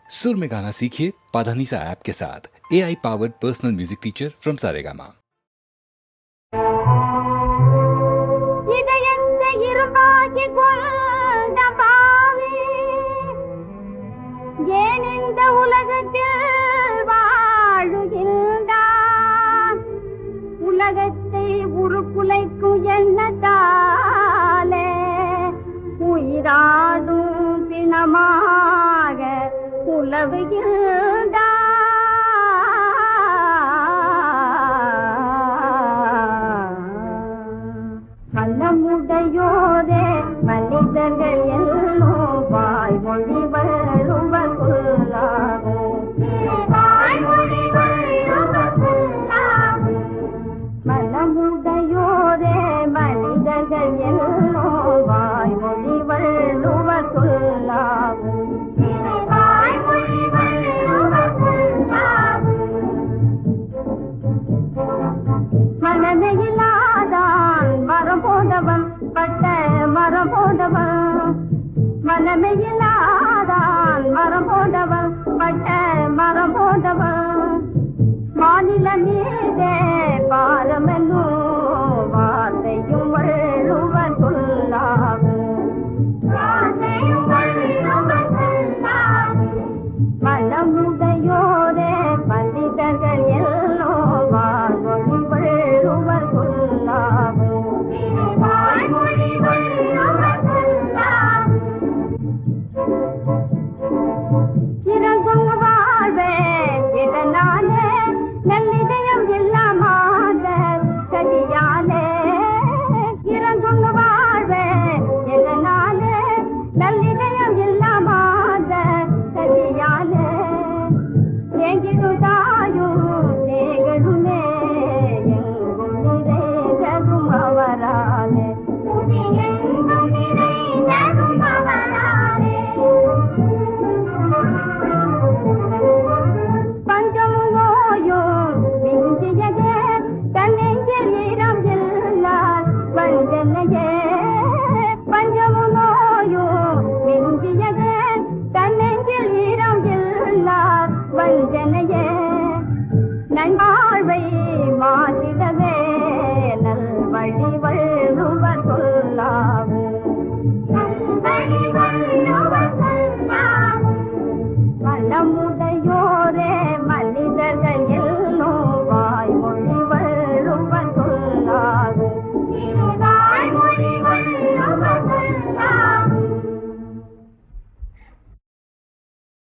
सुर में गाना सीखिए पाधानीसा ऐप के साथ। AI powered personal music teacher from Saregama. உலகத்தை உருக்குலைக்கும் எண்ணத்தாலே உயிராடும் பிணமாக உலவுகின்றான். மனமுடையோரே மனிதர்கள் எல்லோரும் வாய்மொழி வள்ளுவர் சொல்லாகும். மனமுடையோரே மனிதர்கள் எல்லோரும் வாய்மொழி வள்ளுவர் சொல்லாகும். மனமையிலாதான் மரம் போதவன் பட்ட மரம் போதவன். மனமையிலாதான் மரம் போதவன் பட்ட மரம் போதவன். மாநில மீதே பாரமென்னும் வார்த்தையும் வள்ளுவர் சொல்லாகும். மனமுடையோரே பண்டிதர்கள் எல்லோ வாய்மொழி வள்ளுவர் சொல்லாகும். இறங்கும் வாழ்வே இதனாலே நெல்லி